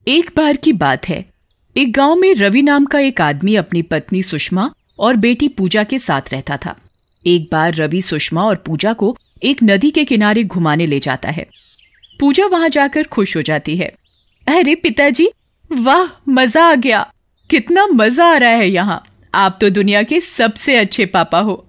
एक बार की बात है। एक गांव में रवि नाम का एक आदमी अपनी पत्नी सुषमा और बेटी पूजा के साथ रहता था। एक बार रवि सुषमा और पूजा को एक नदी के किनारे घुमाने ले जाता है। पूजा वहां जाकर खुश हो जाती है। अरे पिताजी, वाह, मजा आ गया, कितना मजा आ रहा है यहाँ, आप तो दुनिया के सबसे अच्छे पापा हो।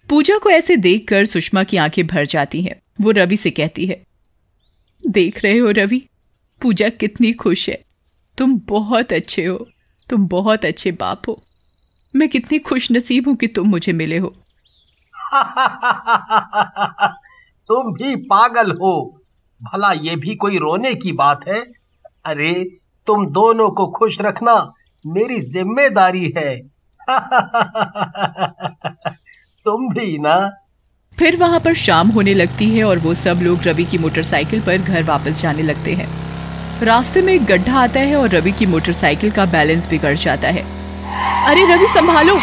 पूजा को ऐसे देखकर सुषमा की आंखें भर जाती हैं। वो रवि से कहती है, देख रहे हो रवि, पूजा कितनी खुश है। तुम बहुत अच्छे हो, तुम बहुत अच्छे बाप हो। मैं कितनी खुश नसीब हूं कि तुम मुझे मिले हो। तुम भी पागल हो, भला ये भी कोई रोने की बात है? अरे, तुम दोनों को खुश रखना मेरी जिम्मेदारी है। तुम भी ना। फिर वहां पर शाम होने लगती है और वो सब लोग रवि की मोटरसाइकिल पर घर वापस जाने लगते हैं। रास्ते में एक गड्ढा आता है और रवि की मोटरसाइकिल का बैलेंस बिगड़ जाता है। अरे रवि, संभालो।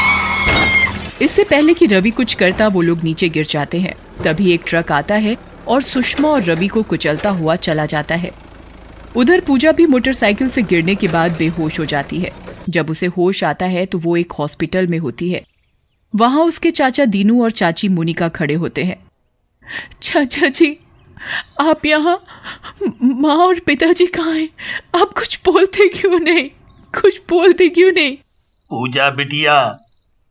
इससे पहले कि रवि कुछ करता वो लोग नीचे गिर जाते हैं। तभी एक ट्रक आता है और सुषमा और रवि को कुचलता हुआ चला जाता है। उधर पूजा भी मोटरसाइकिल से गिरने के बाद बेहोश हो जाती है। जब उसे होश आता है तो वो एक हॉस्पिटल में होती है। वहां उसके चाचा दीनू और चाची मोनिका खड़े होते हैं। चाचा जी, आप यहाँ, माँ और पिताजी कहाँ हैं? आप कुछ बोलते क्यों नहीं? कुछ बोलते क्यों नहीं? पूजा बिटिया,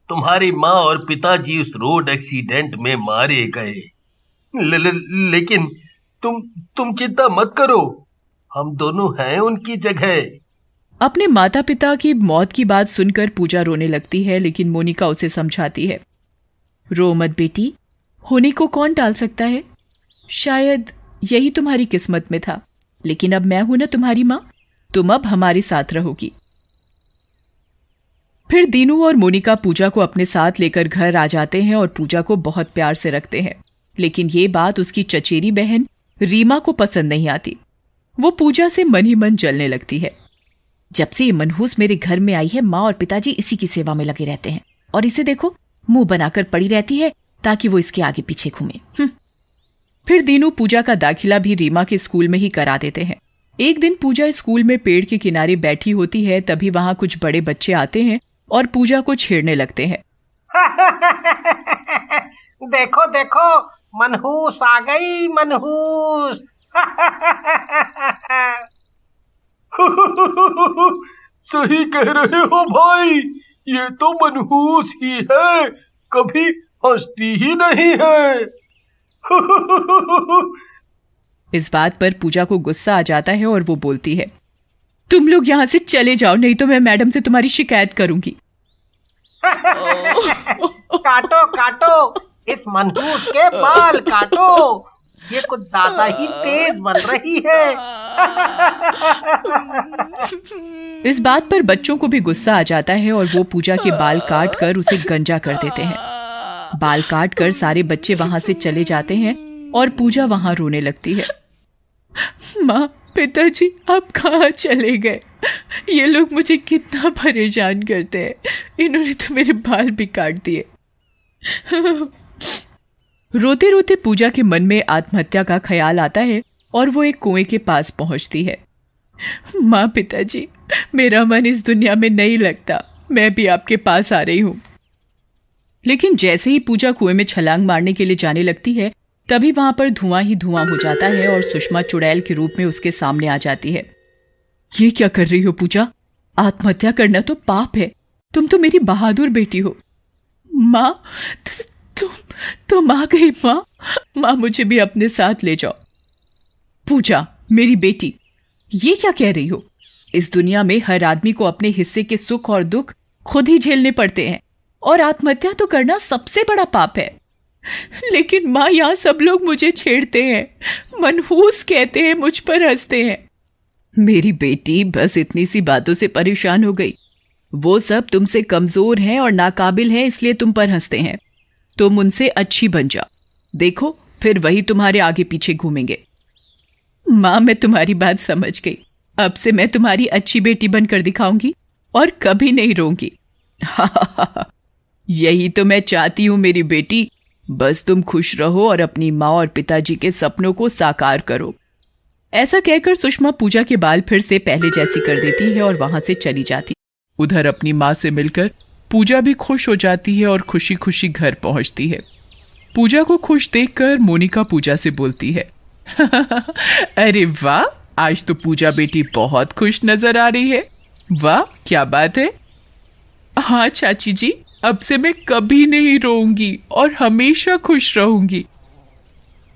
तुम्हारी माँ और पिताजी उस रोड एक्सीडेंट में मारे गए। लेकिन तुम चिंता मत करो, हम दोनों हैं उनकी जगह। अपने माता पिता की मौत की बात सुनकर पूजा रोने लगती है, लेकिन मोनिका उसे समझाती है, रो मत बेटी, होने को कौन टाल सकता है। शायद यही तुम्हारी किस्मत में था, लेकिन अब मैं हूं ना तुम्हारी माँ, तुम अब हमारे साथ रहोगी। फिर दीनू और मोनिका पूजा को अपने साथ लेकर घर आ जाते हैं और पूजा को बहुत प्यार से रखते हैं। लेकिन ये बात उसकी चचेरी बहन रीमा को पसंद नहीं आती। वो पूजा से मन ही मन जलने लगती है। जब से ये मनहूस मेरे घर में आई है, माँ और पिताजी इसी की सेवा में लगे रहते हैं, और इसे देखो, मुंह बनाकर पड़ी रहती है ताकि वो इसके आगे पीछे घूमे। फिर दीनू पूजा का दाखिला भी रीमा के स्कूल में ही करा देते हैं। एक दिन पूजा स्कूल में पेड़ के किनारे बैठी होती है, तभी वहां कुछ बड़े बच्चे आते हैं और पूजा को छेड़ने लगते हैं। देखो देखो, मनहूस आ गई, मनहूस। सही कह रहे हो भाई, ये तो मनहूस ही है, कभी हंसती ही नहीं है। इस बात पर पूजा को गुस्सा आ जाता है और वो बोलती है, तुम लोग यहाँ से चले जाओ, नहीं तो मैं मैडम से तुम्हारी शिकायत करूंगी। काटो काटो, इस मनहूस के बाल काटो, ये कुछ ज्यादा ही तेज बन रही है। इस बात पर बच्चों को भी गुस्सा आ जाता है और वो पूजा के बाल काट कर उसे गंजा कर देते हैं। बाल काट कर सारे बच्चे वहां से चले जाते हैं और पूजा वहां रोने लगती है। माँ, पिताजी, आप कहाँ चले गए? ये लोग मुझे कितना परेशान करते हैं, इन्होंने तो मेरे बाल भी काट दिए। रोते रोते पूजा के मन में आत्महत्या का ख्याल आता है और वो एक कुएं के पास पहुंचती है। माँ, पिताजी, मेरा मन इस दुनिया में नहीं लगता, मैं भी आपके पास आ रही हूं। लेकिन जैसे ही पूजा कुएं में छलांग मारने के लिए जाने लगती है, तभी वहां पर धुआं ही धुआं हो जाता है और सुषमा चुड़ैल के रूप में उसके सामने आ जाती है। ये क्या कर रही हो पूजा? आत्महत्या करना तो पाप है, तुम तो मेरी बहादुर बेटी हो। माँ, तुम आ गई माँ, माँ मुझे भी अपने साथ ले जाओ। पूजा, मेरी बेटी, ये क्या कह रही हो? इस दुनिया में हर आदमी को अपने हिस्से के सुख और दुख खुद ही झेलने पड़ते हैं, और आत्महत्या तो करना सबसे बड़ा पाप है। लेकिन माँ, यहाँ सब लोग मुझे छेड़ते हैं, मनहूस कहते हैं, मुझ पर हंसते हैं। मेरी बेटी बस इतनी सी बातों से परेशान हो गई। वो सब तुमसे कमजोर हैं और नाकाबिल हैं, इसलिए तुम पर हंसते हैं। तुम उनसे अच्छी बन जाओ, देखो फिर वही तुम्हारे आगे पीछे घूमेंगे। माँ, मैं तुम्हारी बात समझ गई, अब से मैं तुम्हारी अच्छी बेटी बनकर दिखाऊंगी और कभी नहीं रोऊंगी। यही तो मैं चाहती हूँ मेरी बेटी, बस तुम खुश रहो और अपनी माँ और पिताजी के सपनों को साकार करो। ऐसा कहकर सुषमा पूजा के बाल फिर से पहले जैसी कर देती है और वहां से चली जाती। उधर अपनी माँ से मिलकर पूजा भी खुश हो जाती है और खुशी खुशी घर पहुंचती है। पूजा को खुश देखकर मोनिका पूजा से बोलती है, अरे वाह, आज तो पूजा बेटी बहुत खुश नजर आ रही है। वाह, क्या बात है। हाँ चाची जी, अब से मैं कभी नहीं रोऊंगी और हमेशा खुश रहूंगी।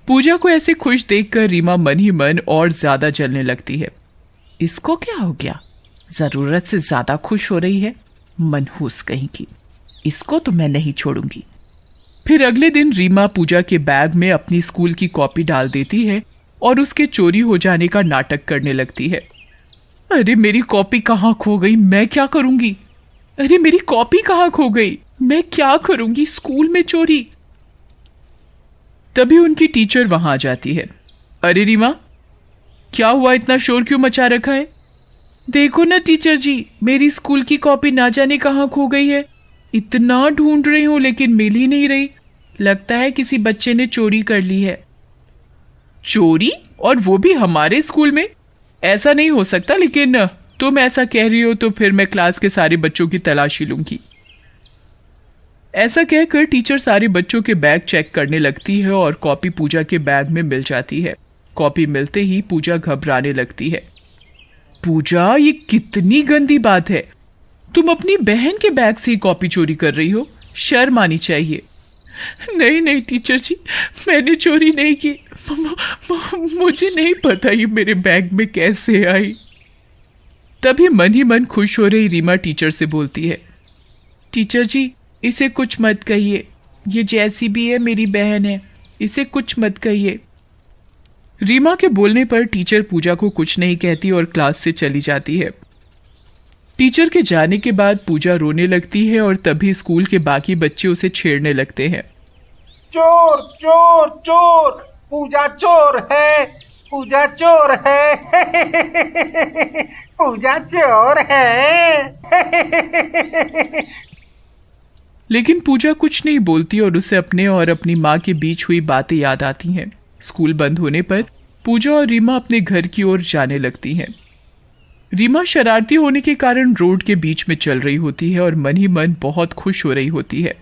पूजा को ऐसे खुश देखकर रीमा मन ही मन और ज्यादा जलने लगती है। इसको क्या हो गया, जरूरत से ज्यादा खुश हो रही है, मनहूस कहीं की। इसको तो मैं नहीं छोड़ूंगी। फिर अगले दिन रीमा पूजा के बैग में अपनी स्कूल की कॉपी डाल देती है और उसके चोरी हो जाने का नाटक करने लगती है। अरे मेरी कॉपी कहाँ खो गई, मैं क्या करूंगी। अरे मेरी कॉपी कहाँ खो गई, मैं क्या करूंगी, स्कूल में चोरी। तभी उनकी टीचर वहां आ जाती है। अरे रीमा, क्या हुआ, इतना शोर क्यों मचा रखा है। देखो ना टीचर जी, मेरी स्कूल की कॉपी ना जाने कहाँ खो गई है। इतना ढूंढ रही हूं लेकिन मिल ही नहीं रही। लगता है किसी बच्चे ने चोरी कर ली है। चोरी, और वो भी हमारे स्कूल में? ऐसा नहीं हो सकता, लेकिन तुम ऐसा कह रही हो तो फिर मैं क्लास के सारे बच्चों की तलाशी लूंगी। ऐसा कहकर टीचर सारे बच्चों के बैग चेक करने लगती है और कॉपी पूजा के बैग में मिल जाती है। कॉपी मिलते ही पूजा घबराने लगती है। पूजा, ये कितनी गंदी बात है। तुम अपनी बहन के बैग से ही कॉपी चोरी कर रही हो, शर्म आनी चाहिए। नहीं नहीं टीचर जी, मैंने चोरी नहीं की। मुझे नहीं पता ये मेरे बैग में कैसे आई। तभी मन ही मन खुश हो रही रीमा टीचर से बोलती है, टीचर जी, इसे कुछ मत कहिए। ये जैसी भी है मेरी बहन है, इसे कुछ मत कहिए। रीमा के बोलने पर टीचर पूजा को कुछ नहीं कहती और क्लास से चली जाती है। टीचर के जाने के बाद पूजा रोने लगती है और तभी स्कूल के बाकी बच्चे उसे छेड़ने लगते हैं। चोर चोर चोर, पूजा चोर है, पूजा चोर है। पूजा चोर है। लेकिन पूजा कुछ नहीं बोलती और उसे अपने और अपनी माँ के बीच हुई बातें याद आती हैं। स्कूल बंद होने पर पूजा और रीमा अपने घर की ओर जाने लगती हैं। रीमा शरारती होने के कारण रोड के बीच में चल रही होती है और मन ही मन बहुत खुश हो रही होती है।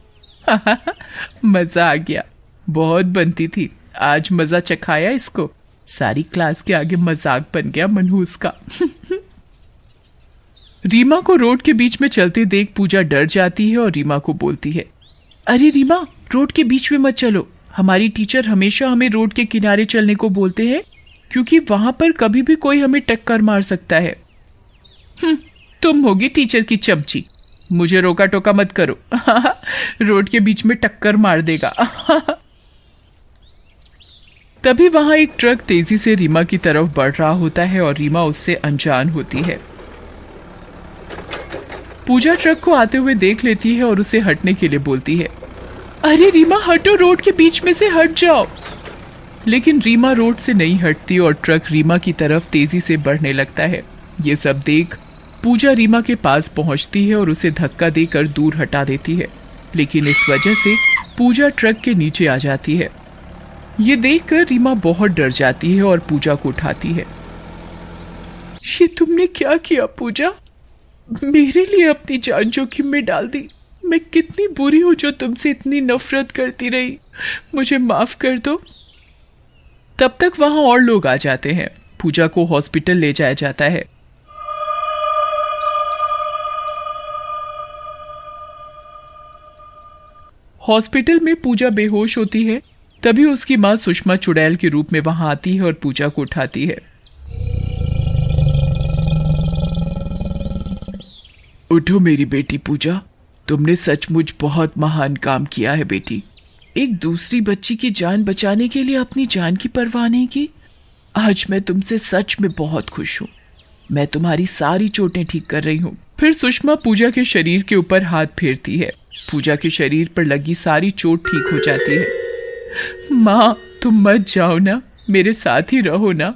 मजा आ गया, बहुत बनती थी, आज मजा चखाया इसको। सारी क्लास के आगे मजाक बन गया मनहूस का। रीमा को रोड के बीच में चलते देख पूजा डर जाती है और रीमा को बोलती है, अरे रीमा, रोड के बीच में मत चलो। हमारी टीचर हमेशा हमें रोड के किनारे चलने को बोलते हैं, क्योंकि वहां पर कभी भी कोई हमें टक्कर मार सकता है। तुम होगी टीचर की चमची, मुझे रोका टोका मत करो। रोड के बीच में टक्कर मार देगा। तभी वहां एक ट्रक तेजी से रीमा की तरफ बढ़ रहा होता है और रीमा उससे अनजान होती है। पूजा ट्रक को आते हुए देख लेती है और उसे हटने के लिए बोलती है, अरे रीमा हटो, रोड के बीच में से हट जाओ। लेकिन रीमा रोड से नहीं हटती और ट्रक रीमा की तरफ तेजी से बढ़ने लगता है। ये सब देख पूजा रीमा के पास पहुंचती है और उसे धक्का देकर दूर हटा देती है, लेकिन इस वजह से पूजा ट्रक के नीचे आ जाती है। ये देखकर रीमा बहुत डर जाती है और पूजा को उठाती है। ये तुमने क्या किया पूजा? मेरे लिए अपनी जान जोखिम में डाल दी। मैं कितनी बुरी हूं जो तुमसे इतनी नफरत करती रही। मुझे माफ कर दो। तब तक वहां और लोग आ जाते हैं। पूजा को हॉस्पिटल ले जाया जाता है। हॉस्पिटल में पूजा बेहोश होती है। तभी उसकी माँ सुषमा चुड़ैल के रूप में वहां आती है और पूजा को उठाती है। उठो मेरी बेटी पूजा, तुमने सचमुच बहुत महान काम किया है बेटी। एक दूसरी बच्ची की जान बचाने के लिए अपनी जान की परवाह नहीं की। आज मैं तुमसे सच में बहुत खुश हूँ। मैं तुम्हारी सारी चोटें ठीक कर रही हूँ। फिर सुषमा पूजा के शरीर के ऊपर हाथ फेरती है। पूजा के शरीर पर लगी सारी चोट ठीक हो जाती है। माँ, तुम मत जाओ ना, मेरे साथ ही रहो ना।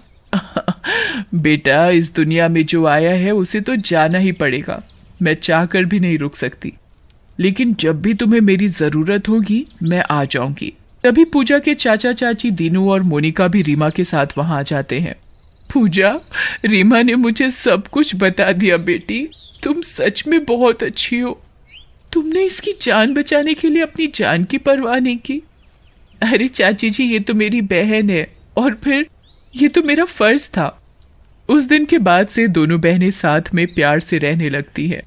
बेटा, इस दुनिया में जो आया है उसे तो जाना ही पड़ेगा। मैं चाहकर भी नहीं रुक सकती, लेकिन जब भी तुम्हें मेरी जरूरत होगी मैं आ जाऊंगी। तभी पूजा के चाचा चाची दीनू और मोनिका भी रीमा के साथ वहां आ जाते हैं। पूजा, रीमा ने मुझे सब कुछ बता दिया बेटी। तुम सच में बहुत अच्छी हो। तुमने इसकी जान बचाने के लिए अपनी जान की परवाह नहीं की। अरे चाची जी, ये तो मेरी बहन है और फिर ये तो मेरा फर्ज था। उस दिन के बाद से दोनों बहनें साथ में प्यार से रहने लगती हैं।